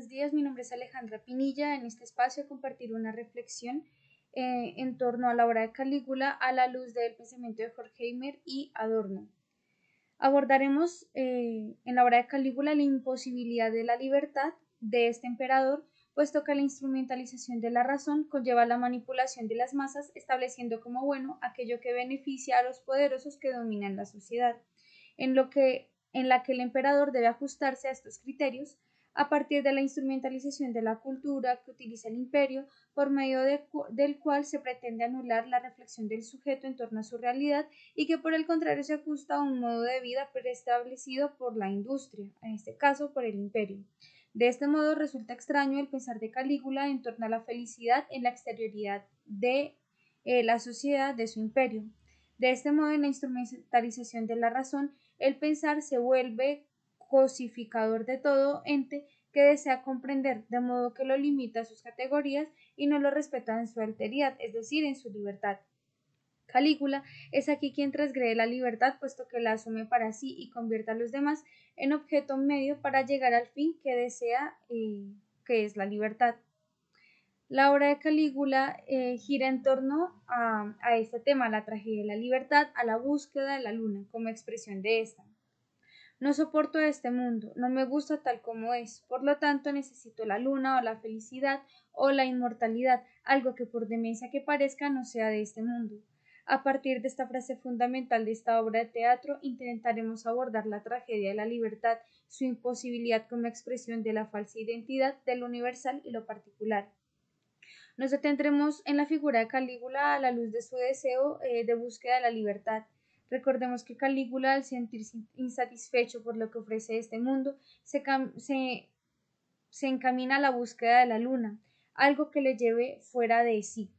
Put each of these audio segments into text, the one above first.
buenos días. Mi nombre es Alejandra Pinilla. En este espacio compartir una reflexión en torno a la obra de Calígula a la luz del pensamiento de Horkheimer y Adorno. Abordaremos en la obra de Calígula la imposibilidad de la libertad de este emperador, puesto que la instrumentalización de la razón conlleva la manipulación de las masas, estableciendo como bueno aquello que beneficia a los poderosos que dominan la sociedad, en la que el emperador debe ajustarse a estos criterios a partir de la instrumentalización de la cultura que utiliza el imperio, por medio del cual se pretende anular la reflexión del sujeto en torno a su realidad y que por el contrario se ajusta a un modo de vida preestablecido por la industria, en este caso por el imperio. De este modo resulta extraño el pensar de Calígula en torno a la felicidad en la exterioridad de la sociedad de su imperio. De este modo, en la instrumentalización de la razón, el pensar se vuelve cosificador de todo ente que desea comprender, de modo que lo limita a sus categorías y no lo respeta en su alteridad, es decir, en su libertad. Calígula es aquí quien transgrede la libertad, puesto que la asume para sí y convierte a los demás en objeto medio para llegar al fin que desea, que es la libertad. La obra de Calígula gira en torno a este tema, la tragedia de la libertad, a la búsqueda de la luna como expresión de esta. No soporto este mundo, no me gusta tal como es, por lo tanto necesito la luna o la felicidad o la inmortalidad, algo que por demencia que parezca no sea de este mundo. A partir de esta frase fundamental de esta obra de teatro, intentaremos abordar la tragedia de la libertad, su imposibilidad como expresión de la falsa identidad de lo universal y lo particular. Nos detendremos en la figura de Calígula a la luz de su deseo de búsqueda de la libertad. Recordemos que Calígula, al sentirse insatisfecho por lo que ofrece este mundo, se encamina a la búsqueda de la luna, algo que le lleve fuera de sí.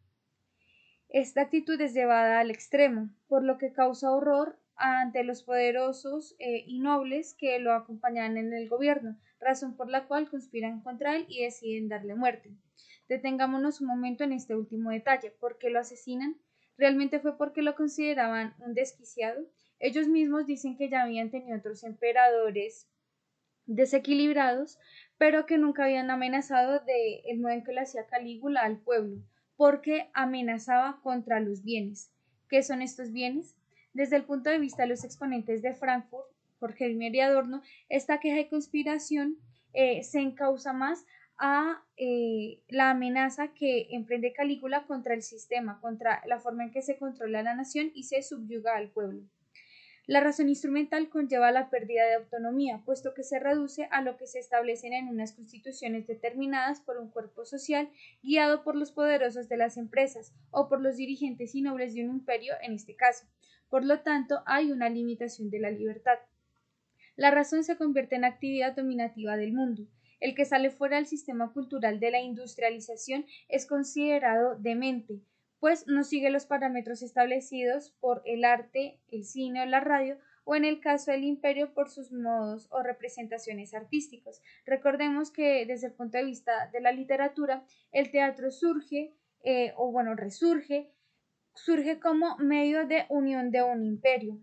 Esta actitud es llevada al extremo, por lo que causa horror ante los poderosos y nobles que lo acompañan en el gobierno, razón por la cual conspiran contra él y deciden darle muerte. Detengámonos un momento en este último detalle. ¿Por qué lo asesinan? ¿Realmente fue porque lo consideraban un desquiciado? Ellos mismos dicen que ya habían tenido otros emperadores desequilibrados, pero que nunca habían amenazado de el modo en que lo hacía Calígula al pueblo, porque amenazaba contra los bienes. ¿Qué son estos bienes? Desde el punto de vista de los exponentes de Frankfurt, Horkheimer y Adorno, esta queja y conspiración se encausa más a la amenaza que emprende Calígula contra el sistema, contra la forma en que se controla la nación y se subyuga al pueblo. La razón instrumental conlleva la pérdida de autonomía, puesto que se reduce a lo que se establecen en unas constituciones determinadas por un cuerpo social guiado por los poderosos de las empresas o por los dirigentes y nobles de un imperio en este caso. Por lo tanto, hay una limitación de la libertad. La razón se convierte en actividad dominativa del mundo. El que sale fuera del sistema cultural de la industrialización es considerado demente, pues no sigue los parámetros establecidos por el arte, el cine o la radio, o en el caso del imperio por sus modos o representaciones artísticos. Recordemos que desde el punto de vista de la literatura, el teatro surge como medio de unión de un imperio.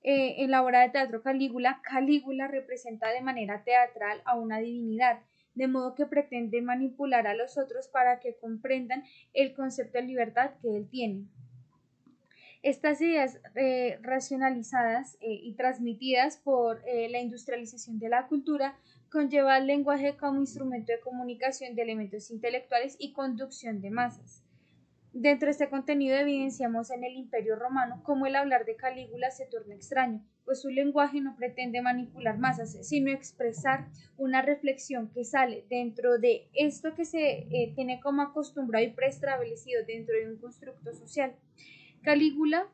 En la obra de teatro Calígula, Calígula representa de manera teatral a una divinidad, de modo que pretende manipular a los otros para que comprendan el concepto de libertad que él tiene. Estas ideas racionalizadas y transmitidas por la industrialización de la cultura conlleva el lenguaje como instrumento de comunicación de elementos intelectuales y conducción de masas. Dentro de este contenido evidenciamos en el Imperio Romano cómo el hablar de Calígula se torna extraño, pues su lenguaje no pretende manipular masas, sino expresar una reflexión que sale dentro de esto que se tiene como acostumbrado y preestablecido dentro de un constructo social. Calígula,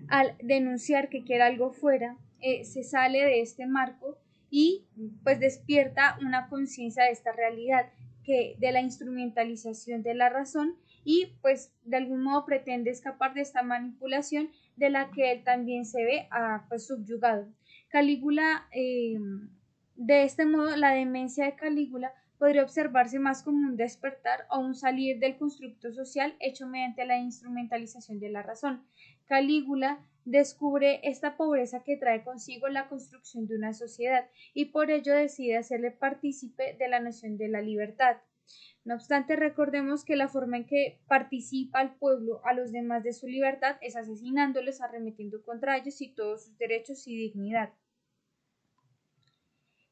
al denunciar que quiere algo fuera, se sale de este marco y pues despierta una conciencia de esta realidad, que de la instrumentalización de la razón, y pues de algún modo pretende escapar de esta manipulación de la que él también se ve pues subyugado. Calígula, de este modo, la demencia de Calígula podría observarse más como un despertar o un salir del constructo social hecho mediante la instrumentalización de la razón. Calígula descubre esta pobreza que trae consigo la construcción de una sociedad y por ello decide hacerle partícipe de la noción de la libertad. No obstante, recordemos que la forma en que participa el pueblo a los demás de su libertad es asesinándolos, arremetiendo contra ellos y todos sus derechos y dignidad.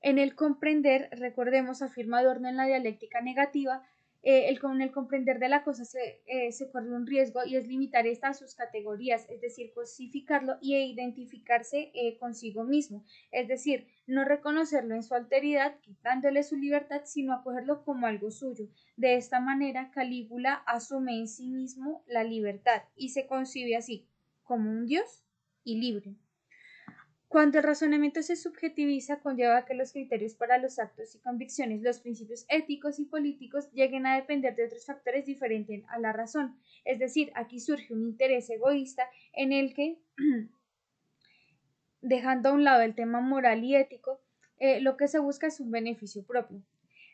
En el comprender, recordemos, afirma Adorno en la dialéctica negativa, con el comprender de la cosa se corre un riesgo y es limitar esta a sus categorías, es decir, cosificarlo y identificarse consigo mismo, es decir, no reconocerlo en su alteridad, quitándole su libertad, sino acogerlo como algo suyo. De esta manera, Calígula asume en sí mismo la libertad y se concibe así, como un dios y libre. Cuando el razonamiento se subjetiviza, conlleva a que los criterios para los actos y convicciones, los principios éticos y políticos, lleguen a depender de otros factores diferentes a la razón. Es decir, aquí surge un interés egoísta en el que, dejando a un lado el tema moral y ético, lo que se busca es un beneficio propio.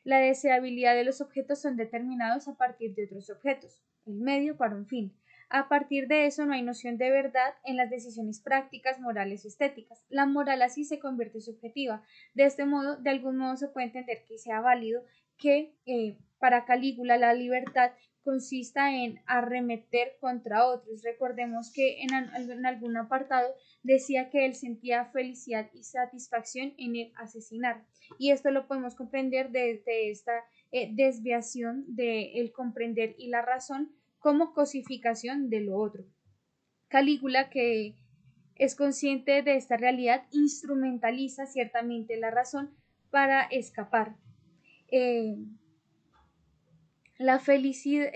La deseabilidad de los objetos son determinados a partir de otros objetos, el medio para un fin. A partir de eso no hay noción de verdad en las decisiones prácticas, morales o estéticas. La moral así se convierte subjetiva. De este modo, de algún modo se puede entender que sea válido que para Calígula la libertad consista en arremeter contra otros. Recordemos que en algún apartado decía que él sentía felicidad y satisfacción en el asesinar. Y esto lo podemos comprender desde esta desviación del comprender y la razón como cosificación de lo otro. Calígula, que es consciente de esta realidad, instrumentaliza ciertamente la razón para escapar. La felicidad,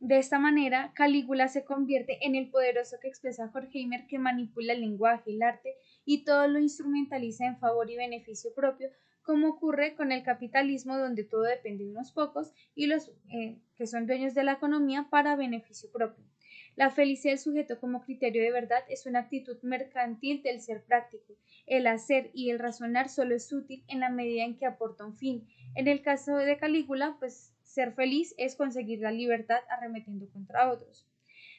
de esta manera, Calígula se convierte en el poderoso que expresa Horkheimer, que manipula el lenguaje, el arte y todo lo instrumentaliza en favor y beneficio propio, como ocurre con el capitalismo, donde todo depende de unos pocos y los que son dueños de la economía para beneficio propio. La felicidad del sujeto como criterio de verdad es una actitud mercantil del ser práctico. El hacer y el razonar solo es útil en la medida en que aporta un fin. En el caso de Calígula, pues ser feliz es conseguir la libertad arremetiendo contra otros.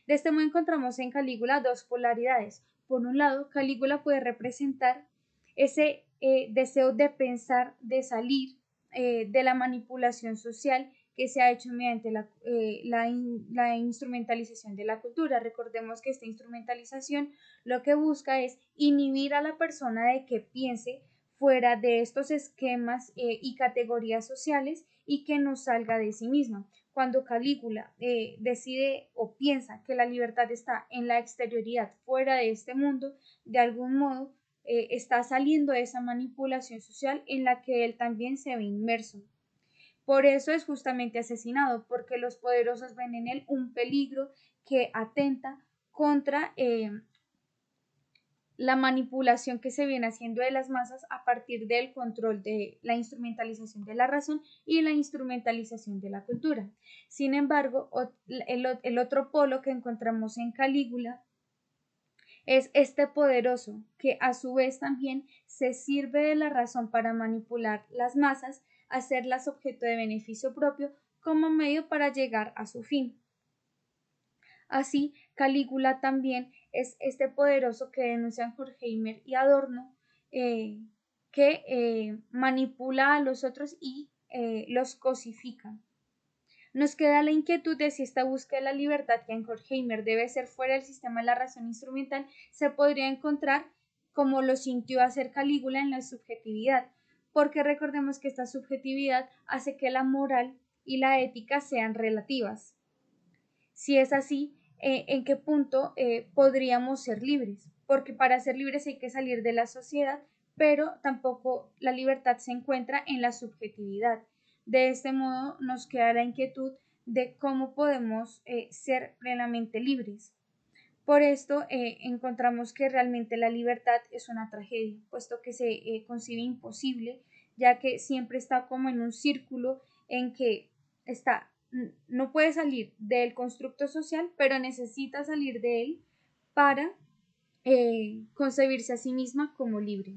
De este modo encontramos en Calígula dos polaridades. Por un lado, Calígula puede representar ese deseo de pensar, de salir de la manipulación social que se ha hecho mediante la instrumentalización de la cultura. Recordemos que esta instrumentalización lo que busca es inhibir a la persona de que piense fuera de estos esquemas y categorías sociales y que no salga de sí misma. Cuando Calígula decide o piensa que la libertad está en la exterioridad, fuera de este mundo, de algún modo está saliendo de esa manipulación social en la que él también se ve inmerso. Por eso es justamente asesinado, porque los poderosos ven en él un peligro que atenta contra la manipulación que se viene haciendo de las masas a partir del control de la instrumentalización de la razón y la instrumentalización de la cultura. Sin embargo, el otro polo que encontramos en Calígula es este poderoso que a su vez también se sirve de la razón para manipular las masas, hacerlas objeto de beneficio propio como medio para llegar a su fin. Así, Calígula también es este poderoso que denuncian Horkheimer y Adorno, que manipula a los otros y los cosifica. Nos queda la inquietud de si esta búsqueda de la libertad que en Horkheimer debe ser fuera del sistema de la razón instrumental se podría encontrar como lo sintió hacer Calígula en la subjetividad, porque recordemos que esta subjetividad hace que la moral y la ética sean relativas. Si es así, ¿en qué punto podríamos ser libres? Porque para ser libres hay que salir de la sociedad, pero tampoco la libertad se encuentra en la subjetividad. De este modo nos queda la inquietud de cómo podemos ser plenamente libres. Por esto encontramos que realmente la libertad es una tragedia, puesto que se concibe imposible, ya que siempre está como en un círculo en que está, no puede salir del constructo social, pero necesita salir de él para concebirse a sí misma como libre.